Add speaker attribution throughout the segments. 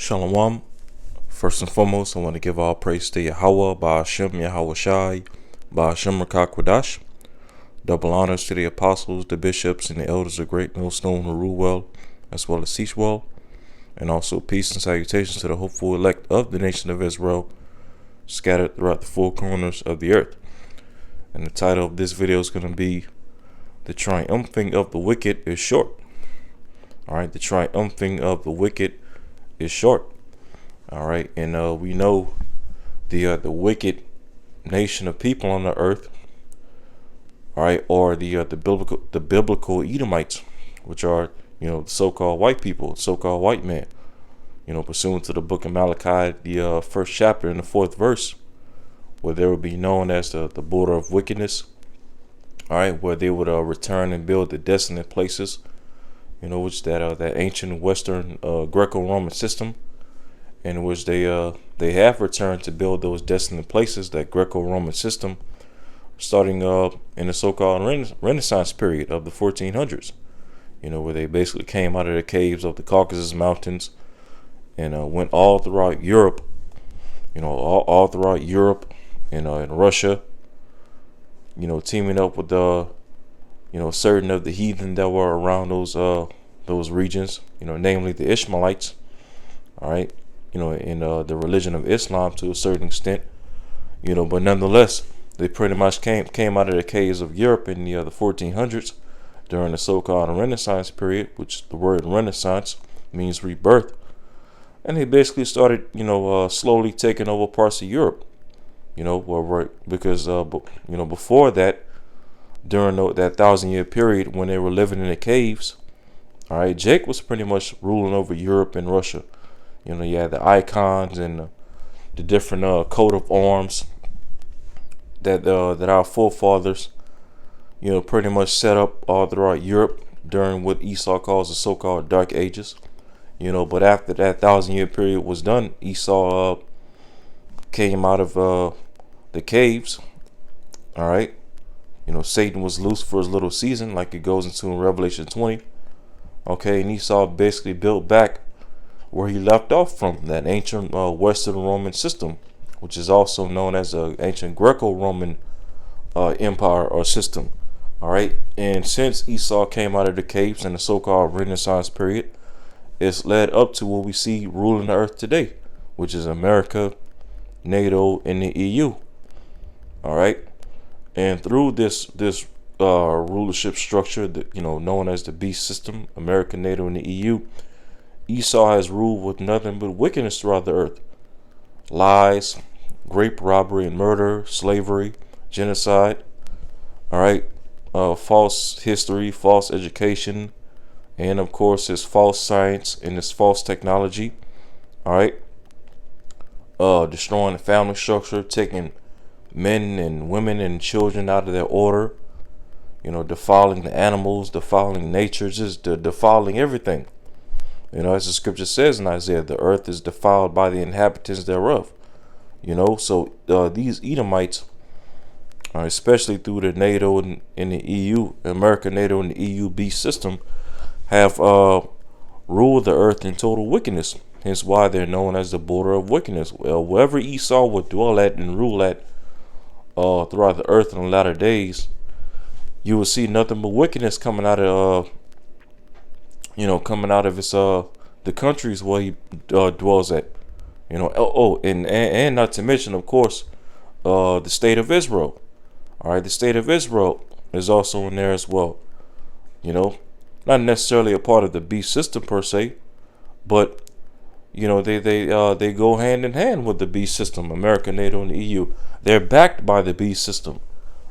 Speaker 1: Shalom. First and foremost, I want to give all praise to Yahweh, Ba'ashem, Yahweh Shai, Ba'ashem Rakakwadash. Double honors to the apostles, the bishops, and the elders of Great Millstone who rule well, as well as teach well. And also peace and salutations to the hopeful elect of the nation of Israel, scattered throughout the four corners of the earth. And the title of this video is going to be The Triumphing of the Wicked is Short. Alright, the triumphing of the wicked is short. All right, and we know the wicked nation of people on the earth, all right, or the biblical Edomites, which are the so-called white people, so-called white men, pursuant to the book of Malachi, the first chapter and the fourth verse, where they would be known as the border of wickedness. All right, where they would return and build the desolate places, which that ancient Western Greco-Roman system, in which they have returned to build those desolate places, that Greco-Roman system, starting in the so-called Renaissance period of the 1400s, where they basically came out of the caves of the Caucasus Mountains and went all throughout Europe, all throughout Europe and Russia, teaming up with certain of the heathen that were around those regions, namely the Ishmaelites, all right, in the religion of Islam to a certain extent, but nonetheless, they pretty much came out of the caves of Europe in the 1400s during the so-called Renaissance period, which the word Renaissance means rebirth, and they basically started, slowly taking over parts of Europe, because before that, during that 1,000-year period when they were living in the caves, all right, Jake was pretty much ruling over Europe and Russia. You had the icons and the different coat of arms that our forefathers, pretty much set up all throughout Europe during what Esau calls the so-called Dark Ages. But after that 1,000-year period was done, Esau came out of the caves. All right. Satan was loose for his little season, like it goes into in Revelation 20. Okay, and Esau basically built back where he left off from, that ancient Western Roman system, which is also known as the ancient Greco-Roman empire or system. All right, and since Esau came out of the caves in the so-called Renaissance period, it's led up to what we see ruling the earth today, which is America, NATO, and the EU. All right. And through this rulership structure, that known as the beast system, America, NATO, and the EU, Esau has ruled with nothing but wickedness throughout the earth: lies, rape, robbery, and murder, slavery, genocide. All right, false history, false education, and of course, his false science and his false technology. All right, destroying the family structure, taking men and women and children out of their order, defiling the animals, defiling nature, just defiling everything. As the scripture says in Isaiah, the earth is defiled by the inhabitants thereof. So these Edomites, especially through the NATO and the EU, America, NATO, and the EU beast system, have ruled the earth in total wickedness. Hence why they're known as the border of wickedness. Well, wherever Esau would dwell at and rule at, throughout the earth in the latter days, you will see nothing but wickedness coming out of his the countries where he dwells at. And not to mention, of course, the state of Israel. All right, the state of Israel is also in there as well. Not necessarily a part of the beast system per se, but they go hand in hand with the beast system, America, NATO, and the EU. They're backed by the beast system.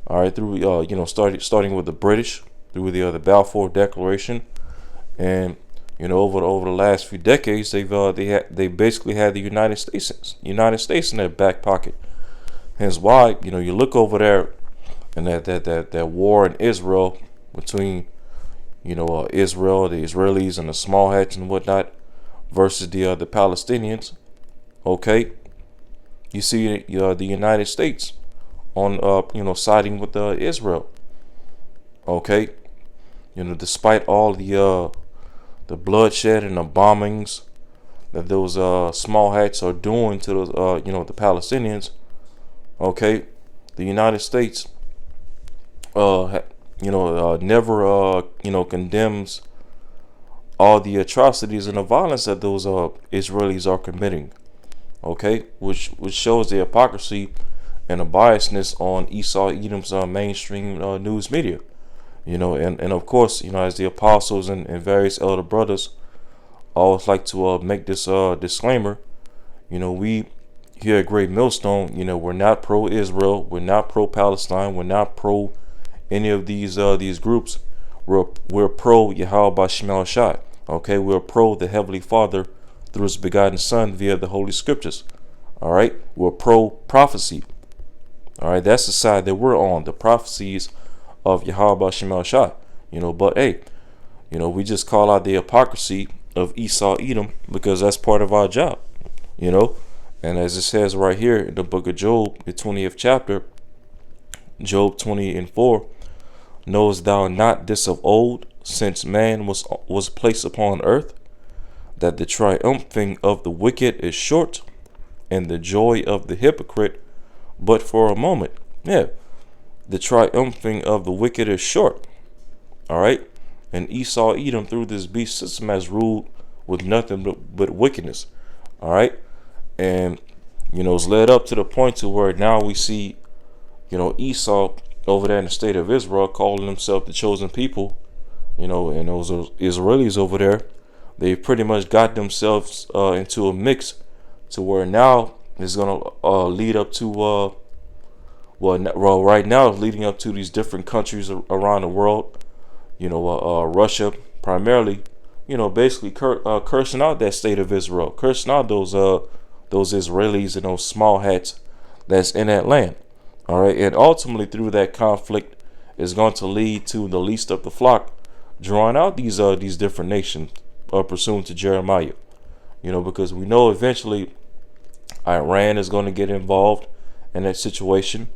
Speaker 1: All right, through starting with the British through the Balfour Declaration, and over the last few decades, they basically had the United States in their back pocket. Hence why you look over there, and that war in Israel between Israel, the Israelis, and the small hats and whatnot, versus the Palestinians. Okay, you see the United States on siding with Israel. Okay, despite all the bloodshed and the bombings, that those small hats are doing to those the Palestinians. Okay, the United States never condemns all the atrocities and the violence that those Israelis are committing. Okay, which shows the hypocrisy and the biasness on Esau Edom's mainstream news media. And of course, as the apostles and various elder brothers always like to make this disclaimer. We here at Great Millstone, we're not pro-Israel, we're not pro-Palestine, we're not pro any of these groups. We're pro Yahweh Bashim Shai. Okay, we're pro the Heavenly Father through His begotten Son via the Holy Scriptures. All right, we're pro prophecy. All right, that's the side that we're on, the prophecies of Yahweh Bashim Shai. But hey, we just call out the hypocrisy of Esau Edom because that's part of our job. And as it says right here in the book of Job, the 20th chapter, Job 20:4, knowest thou not this of old, since man was placed upon earth, that the triumphing of the wicked is short, and the joy of the hypocrite but for a moment. Yeah, the triumphing of the wicked is short. All right, and Esau Edom through this beast system has ruled with nothing but wickedness. All right, and it's led up to the point to where now we see Esau over there in the state of Israel calling himself the chosen people. And those Israelis over there, they pretty much got themselves into a mix to where now it's gonna lead up to right now it's leading up to these different countries around the world. Russia primarily, basically cursing out that state of Israel, cursing out those Israelis and those small hats that's in that land. All right, and ultimately through that conflict is going to lead to the least of the flock drawing out these different nations pursuant to Jeremiah. Because we know eventually Iran is going to get involved in that situation,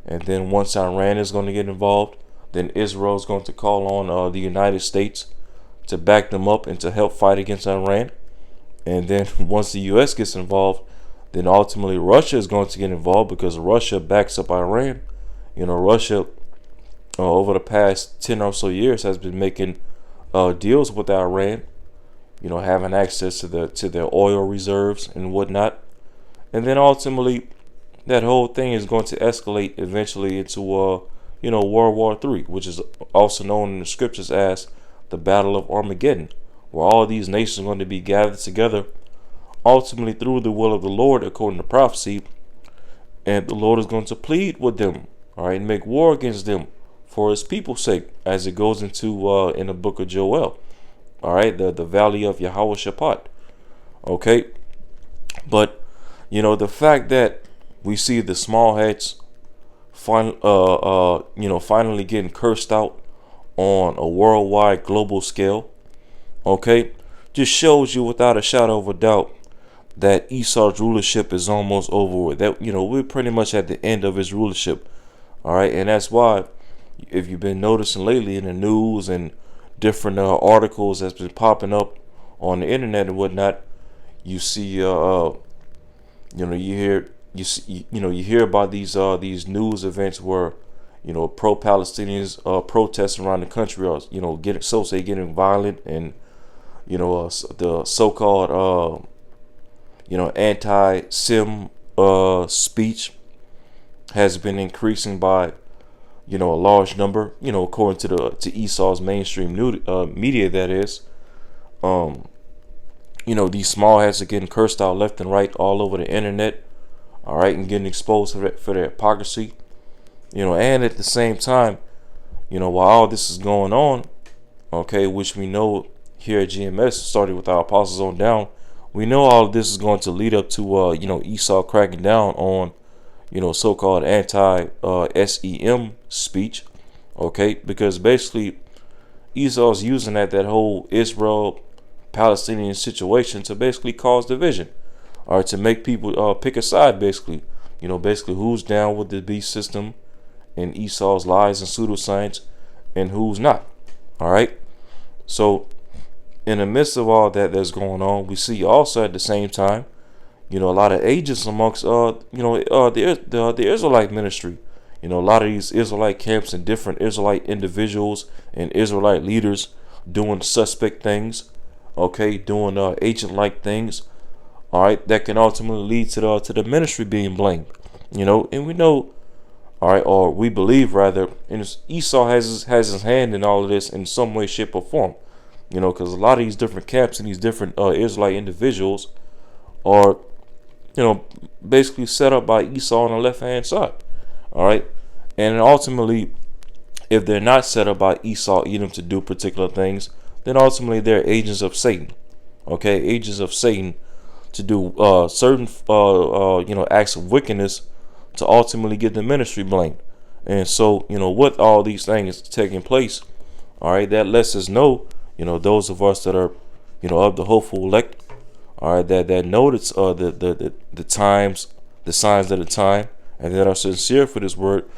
Speaker 1: and then once Iran is going to get involved, then Israel is going to call on the United States to back them up and to help fight against Iran. And then once the U.S. gets involved, then ultimately Russia is going to get involved because Russia backs up Iran. Russia over the past 10 or so years has been making deals with Iran, having access to their oil reserves and whatnot. And then ultimately that whole thing is going to escalate eventually into World War III, which is also known in the scriptures as the Battle of Armageddon, where all these nations are going to be gathered together ultimately through the will of the Lord according to prophecy, and the Lord is going to plead with them, all right, and make war against them for His people's sake, as it goes into in the book of Joel, all right, the valley of Yahweh Shaphat. Okay, but the fact that we see the small hats finally getting cursed out on a worldwide global scale, okay, just shows you without a shadow of a doubt that Esau's rulership is almost over with. That we're pretty much at the end of his rulership. All right, and that's why, if you've been noticing lately in the news and different articles that's been popping up on the internet and whatnot, you see, you hear about these news events where pro-Palestinians protests around the country are getting violent, and the so-called anti-Sim speech has been increasing by a large number, according to Esau's mainstream media, that is. These small hats are getting cursed out left and right all over the internet, all right, and getting exposed for their hypocrisy, and at the same time, while all this is going on, okay, which we know here at GMS, started with our apostles on down, we know all of this is going to lead up to Esau cracking down on so-called anti-SEM speech, okay, because basically Esau's using that whole Israel Palestinian situation to basically cause division, or to make people pick a side, basically who's down with the beast system and Esau's lies and pseudoscience and who's not. All right, so in the midst of all that that's going on, we see also at the same time, a lot of agents amongst the Israelite ministry. A lot of these Israelite camps and different Israelite individuals and Israelite leaders doing suspect things, okay, doing agent-like things, all right, that can ultimately lead to the ministry being blamed, and we know, all right, or we believe rather, and Esau has his hand in all of this in some way, shape, or form, because a lot of these different camps and these different Israelite individuals are, basically set up by Esau on the left-hand side, all right, and ultimately, if they're not set up by Esau, Edom to do particular things, then ultimately they're agents of Satan, okay, agents of Satan to do certain acts of wickedness to ultimately get the ministry blamed. And so, with all these things taking place, all right, that lets us know, those of us that are, of the hopeful elect, all right, that notice the times, the signs of the time, and that are sincere for this word.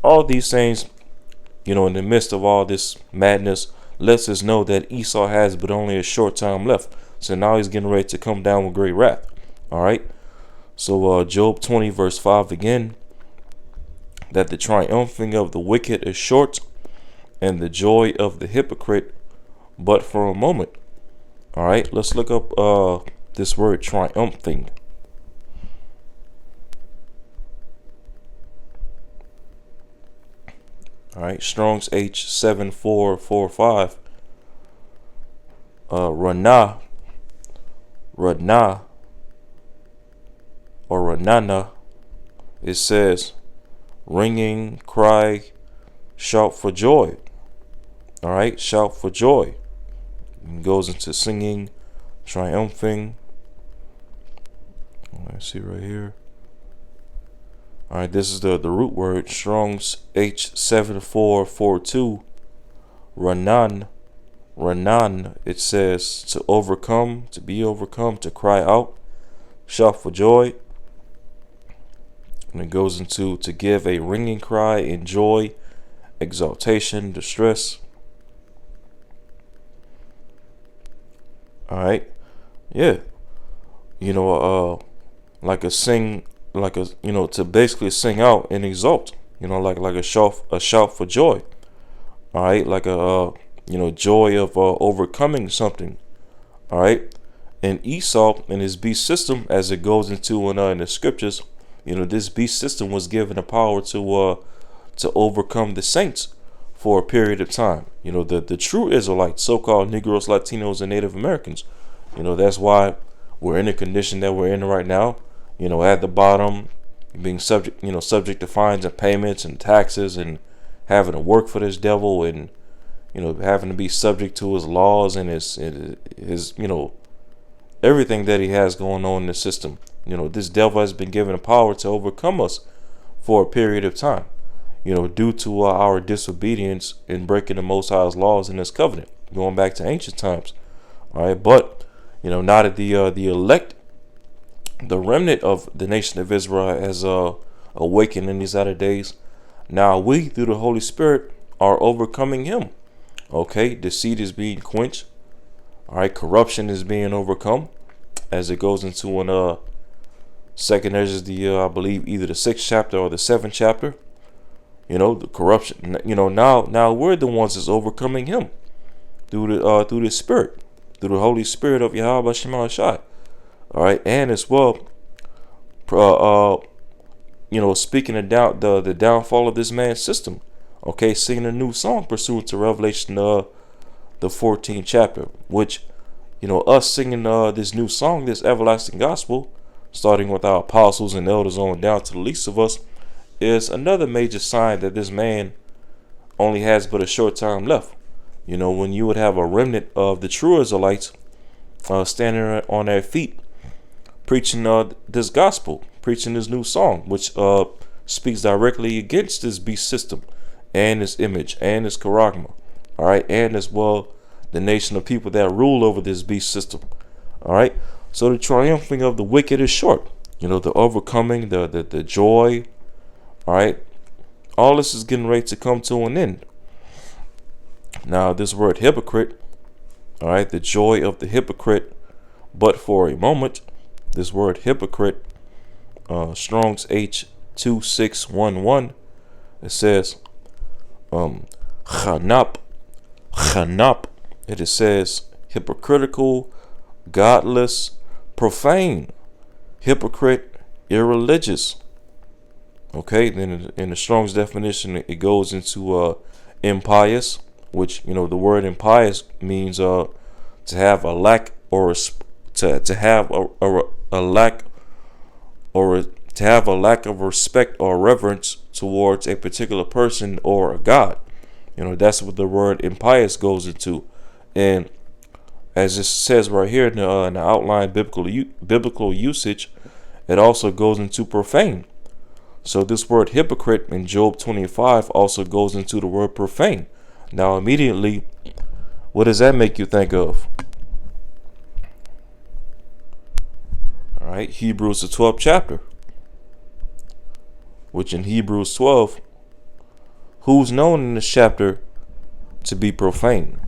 Speaker 1: All these things, in the midst of all this madness, lets us know that Esau has but only a short time left. So now he's getting ready to come down with great wrath. All right. So Job 20 verse 5 again, that the triumphing of the wicked is short, and the joy of the hypocrite but for a moment. All right. Let's look up this word triumphing. All right, Strong's H7445. Ranah, or Ranana, it says, ringing, cry, shout for joy. All right, shout for joy. It goes into singing, triumphing. Let's see right here. All right, this is the root word, Strong's H7442. Ranan, it says to overcome, to be overcome, to cry out, shout for joy. And it goes into to give a ringing cry in joy, exaltation, distress. All right, yeah, like a sing. Like to basically sing out and exalt, like a shout for joy. All right, like a joy of overcoming something. All right, and Esau and his beast system, as it goes into in the scriptures, this beast system was given the power to overcome the saints for a period of time. The true Israelites, so-called Negroes, Latinos, and Native Americans. That's why we're in the condition that we're in right now. At the bottom, being subject to fines and payments and taxes, and having to work for this devil, and having to be subject to his laws and his everything that he has going on in the system. This devil has been given the power to overcome us for a period of time. Due to our disobedience in breaking the Most High's laws in His covenant, going back to ancient times. All right, but now that the elect, the remnant of the nation of Israel has awakened in these latter days, now we, through the Holy Spirit, are overcoming him. Okay, deceit is being quenched. All right, corruption is being overcome, as it goes into an second Ezra, I believe either the 6th chapter or the 7th chapter. The corruption. Now we're the ones that's overcoming him through the Spirit, through the Holy Spirit of Yahweh Shema Shai. All right, and as well, speaking about the downfall of this man's system. Okay, singing a new song pursuant to Revelation, the 14th chapter, which, us singing this new song, this everlasting gospel, starting with our apostles and elders on down to the least of us, is another major sign that this man only has but a short time left. When you would have a remnant of the true Israelites standing on their feet, preaching this gospel, preaching this new song, which speaks directly against this beast system and its image and its charagma. All right, and as well the nation of people that rule over this beast system. All right, so the triumphing of the wicked is short. The overcoming, the joy. All right, all this is getting ready to come to an end. Now, this word hypocrite, All right, the joy of the hypocrite, but for a moment. This word hypocrite, Strong's H2611, it says, chanap, chanap. It says hypocritical, godless, profane, hypocrite, irreligious. Okay, then in the Strong's definition, it goes into impious, which, the word impious means to have a lack or to have a lack or to have a lack of respect or reverence towards a particular person or a god. That's what the word impious goes into. And as it says right here in the outline biblical usage, it also goes into profane. So this word hypocrite in Job 25 also goes into the word profane. Now immediately, what does that make you think of? All right, Hebrews the 12th chapter, which in Hebrews 12, who's known in this chapter to be profane?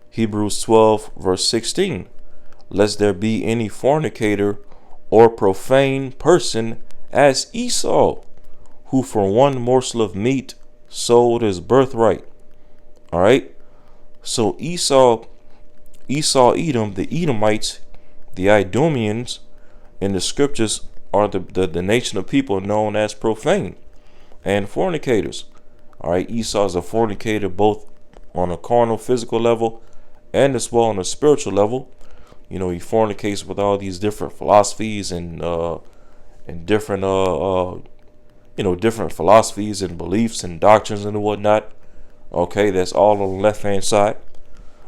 Speaker 1: Hebrews 12 verse 16, lest there be any fornicator or profane person as Esau, who for one morsel of meat sold his birthright. All right, so Esau, Edom, the Edomites, the Idumeans in the scriptures are the nation of people known as profane and fornicators. All right, Esau is a fornicator both on a carnal, physical level and as well on a spiritual level. He fornicates with all these different philosophies and different different philosophies and beliefs and doctrines and whatnot. Okay, that's all on the left hand side.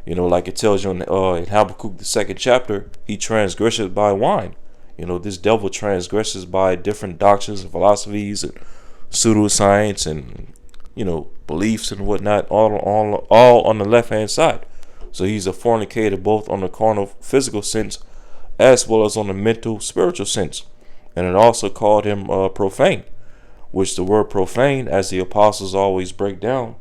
Speaker 1: Like it tells you in Habakkuk the 2nd chapter, he transgresses by wine. This devil transgresses by different doctrines and philosophies and pseudoscience and beliefs and whatnot, all on the left hand side. So he's a fornicator both on the carnal, physical sense as well as on the mental, spiritual sense. And it also called him profane, which the word profane, as the apostles always break down,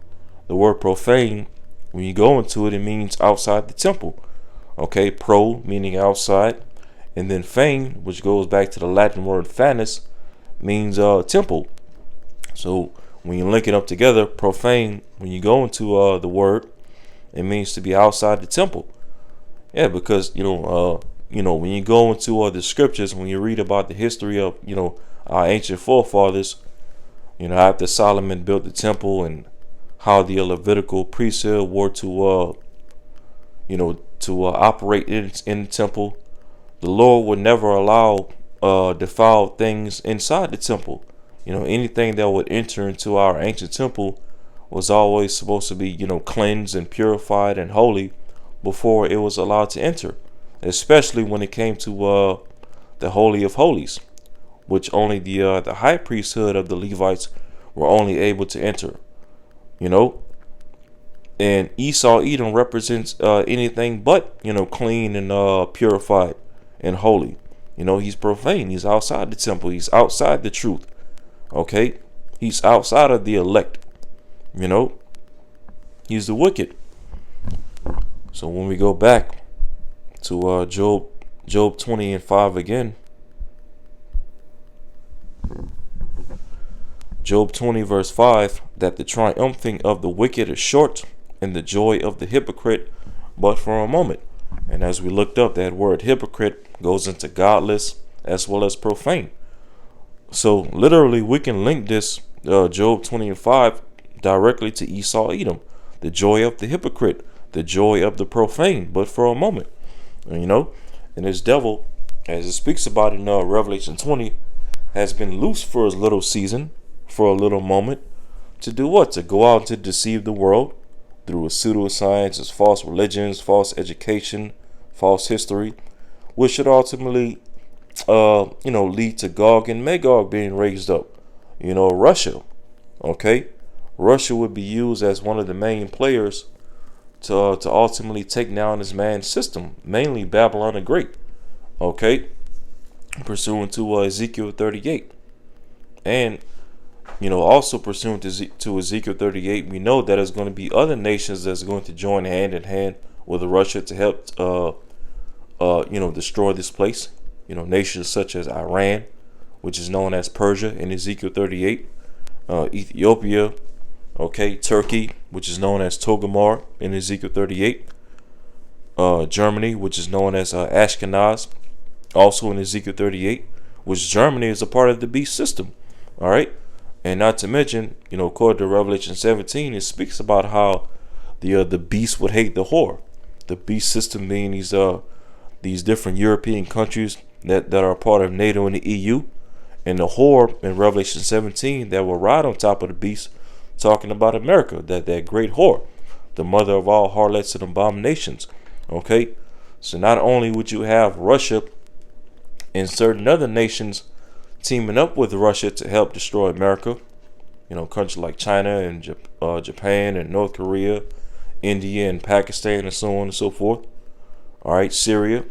Speaker 1: the word profane, when you go into it, it means outside the temple. Okay, pro meaning outside, and then fane, which goes back to the Latin word fanus, means temple. So when you link it up together, profane, when you go into the word, it means to be outside the temple. Yeah, because when you go into the scriptures, when you read about the history of our ancient forefathers, after Solomon built the temple and how the Levitical priesthood were to operate in the temple, the Lord would never allow defiled things inside the temple. Anything that would enter into our ancient temple was always supposed to be, cleansed and purified and holy before it was allowed to enter, especially when it came to the Holy of Holies, which only the high priesthood of the Levites were only able to enter. And Esau, Edom represents anything but, clean and purified and holy. He's profane. He's outside the temple. He's outside the truth. Okay, he's outside of the elect. He's the wicked. So when we go back to Job 20:5 again, Job 20 verse 5, that the triumphing of the wicked is short, and the joy of the hypocrite but for a moment. And as we looked up, that word hypocrite goes into godless as well as profane. So literally we can link this Job 20:5 directly to Esau, Edom, the joy of the hypocrite, the joy of the profane, but for a moment. And this devil, as it speaks about in Revelation 20, has been loose for a little season, for a little moment, to do what? To go out to deceive the world through pseudoscience, false religions, false education, false history, which should ultimately lead to Gog and Magog being raised up. Russia. Okay, Russia would be used as one of the main players to ultimately take down this man's system, mainly Babylon the Great. Okay, pursuant to Ezekiel 38. And Also pursuant to Ezekiel 38, we know that there's going to be other nations that's going to join hand in hand with Russia to help, destroy this place. Nations such as Iran, which is known as Persia in Ezekiel 38, Ethiopia, Turkey, which is known as Togarmah in Ezekiel 38, Germany, which is known as Ashkenaz, also in Ezekiel 38, which Germany is a part of the beast system. All right. And not to mention, according to Revelation 17, it speaks about how the beast would hate the whore. The beast system being these different European countries that are part of NATO and the EU, and the whore in Revelation 17 that will ride on top of the beast, talking about America, that great whore, the mother of all harlots and abominations. Okay, so not only would you have Russia and certain other nations teaming up with Russia to help destroy America, countries like China and Japan and North Korea, India and Pakistan and so on and so forth. All right, Syria.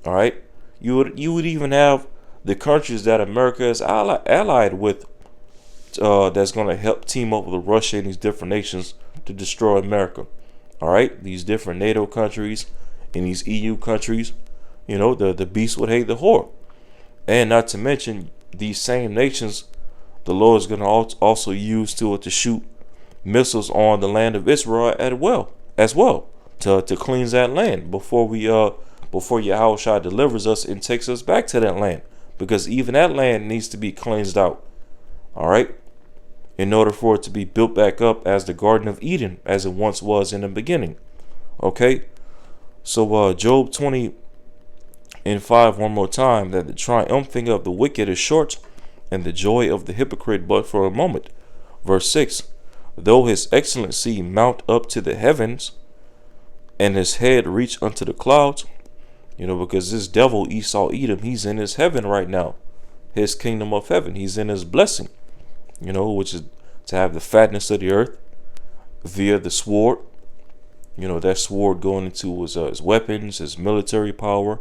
Speaker 1: All right, you would even have the countries that America is allied with, that's going to help team up with Russia and these different nations to destroy America. All right, these different NATO countries and these EU countries, the beast would hate the whore. And not to mention, these same nations, the Lord is going to also use to shoot missiles on the land of Israel as well to cleanse that land before Yahushua delivers us and takes us back to that land, because even that land needs to be cleansed out. All right, in order for it to be built back up as the Garden of Eden as it once was in the beginning. Okay, so Job 20:5 one more time, that the triumphing of the wicked is short, and the joy of the hypocrite but for a moment. Verse 6, though his excellency mount up to the heavens, and his head reach unto the clouds, because this devil Esau Edom, he's in his heaven right now, his kingdom of heaven, he's in his blessing, which is to have the fatness of the earth via the sword. That sword going into his weapons, his military power,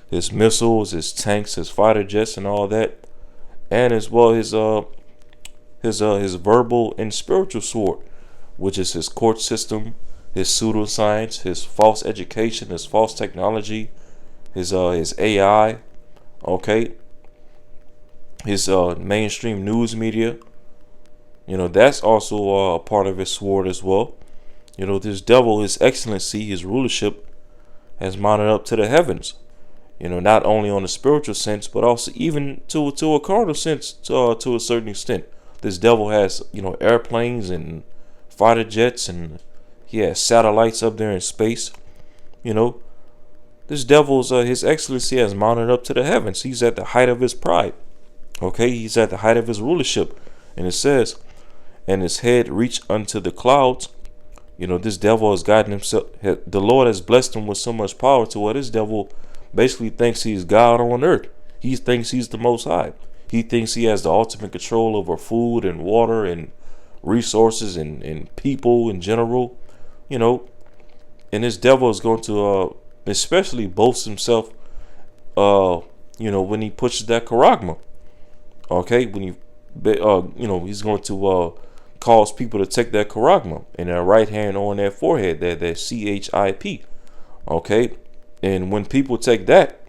Speaker 1: his missiles, his tanks, his fighter jets, and all that, and as well his verbal and spiritual sword, which is his court system, his pseudoscience, his false education, his false technology, his AI, his mainstream news media. That's also a part of his sword as well. This devil, his excellency, his rulership has mounted up to the heavens. Not only on a spiritual sense, but also even to a carnal sense, to a certain extent. This devil has, airplanes and fighter jets, and he has satellites up there in space. This devil's, his excellency has mounted up to the heavens. He's at the height of his pride. He's at the height of his rulership. And it says, and his head reached unto the clouds. This devil has gotten himself, the Lord has blessed him with so much power to where this devil basically thinks he's God on earth. He thinks he's the Most High. He thinks he has the ultimate control over food and water and resources and people in general. And this devil is going to especially boast himself, when he pushes that charagma. When he, he's going to cause people to take that charagma in their right hand or on their forehead, that CHIP. And when people take that,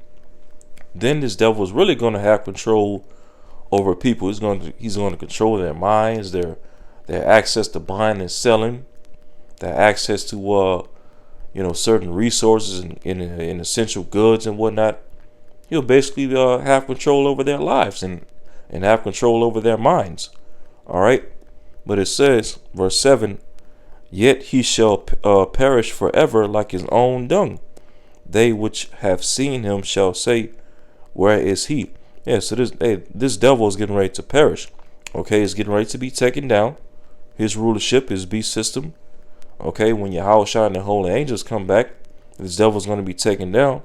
Speaker 1: then this devil is really going to have control over people. He's going to control their minds, their access to buying and selling, their access to certain resources and essential goods and whatnot. He'll basically have control over their lives and have control over their minds. All right, but it says, verse 7, yet he shall perish forever like his own dung. They which have seen him shall say, where is he? Yeah, so this devil is getting ready to perish. It's getting ready to be taken down. His rulership, his beast system. When Yahushua and the holy angels come back, this devil is going to be taken down.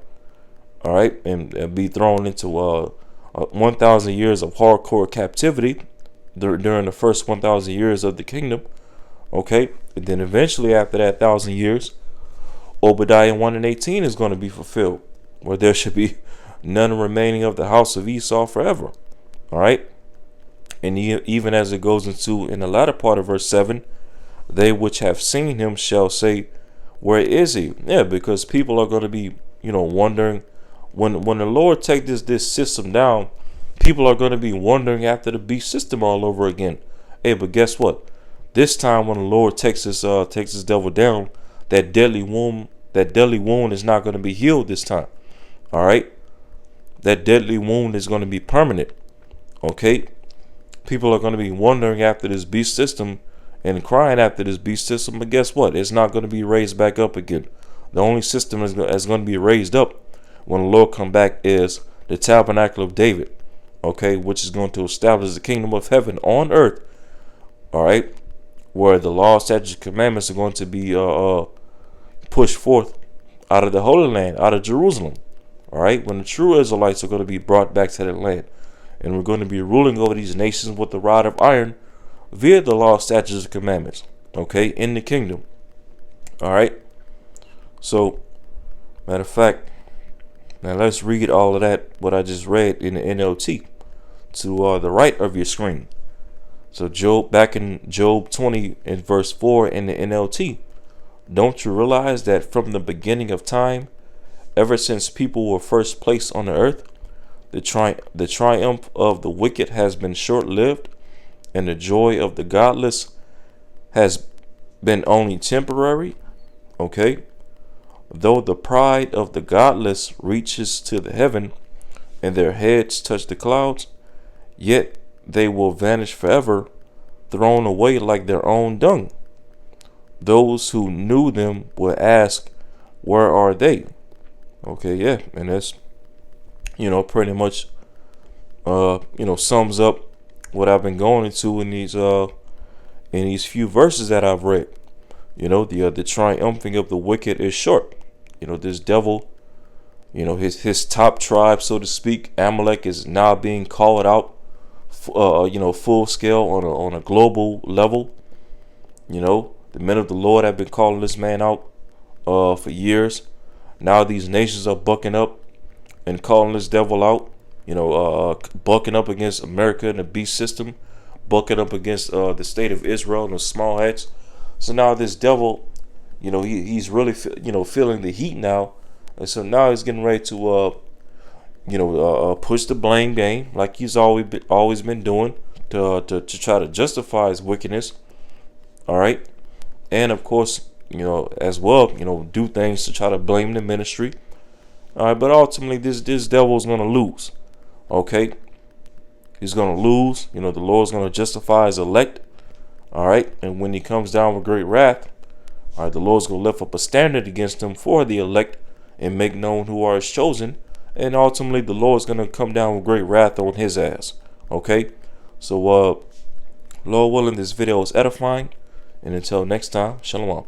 Speaker 1: All right, and be thrown into 1,000 years of hardcore captivity during the first 1,000 years of the kingdom. And then eventually after that 1,000 years, Obadiah 1:18 is going to be fulfilled, where there should be none remaining of the house of Esau forever. All right. And even as it goes into in the latter part of verse 7, they which have seen him shall say, where is he? Yeah, because people are going to be, wondering when the Lord take this system down. People are going to be wondering after the beast system all over again. Hey, but guess what? This time when the Lord takes this devil down, that deadly wound is not going to be healed this time. All right, that deadly wound is going to be permanent. Okay, people are going to be wondering after this beast system and crying after this beast system, but guess what? It's not going to be raised back up again. The only system that's going to be raised up when the Lord come back is the tabernacle of David, okay, which is going to establish the kingdom of heaven on earth, all right, where the law, statutes, commandments are going to be pushed forth out of the Holy Land, out of Jerusalem, all right, when the true Israelites are going to be brought back to that land, and we're going to be ruling over these nations with the rod of iron via the law, statutes, and commandments, okay, in the kingdom, all right. So, matter of fact, now let's read all of that, what I just read in the NLT, to the right of your screen. So back in Job 20 and verse 4 in the NLT, don't you realize that from the beginning of time, ever since people were first placed on the earth, the triumph of the wicked has been short-lived, and the joy of the godless has been only temporary, okay? Though the pride of the godless reaches to the heaven, and their heads touch the clouds, yet they will vanish forever, thrown away like their own dung. Those who knew them will ask, where are they? Okay, yeah, and that's, pretty much, sums up what I've been going into in these few verses that I've read. The triumphing of the wicked is short. This devil, his top tribe, so to speak, Amalek, is now being called out, full scale on a global level. The men of the Lord have been calling this man out for years. Now these nations are bucking up and calling this devil out. Bucking up against America and the beast system, bucking up against the state of Israel and the small hats. So now this devil, he's really feeling the heat now, and so now he's getting ready to push the blame game like he's always been doing to try to justify his wickedness. All right, and of course, as well, do things to try to blame the ministry. All right, but ultimately this devil is gonna lose. Okay, he's gonna lose. The Lord's gonna justify his elect. All right, and when he comes down with great wrath, all right, the Lord's gonna lift up a standard against him for the elect and make known who are his chosen. And ultimately, the Lord's gonna come down with great wrath on his ass. Okay, so Lord willing, this video is edifying. And until next time, shalom.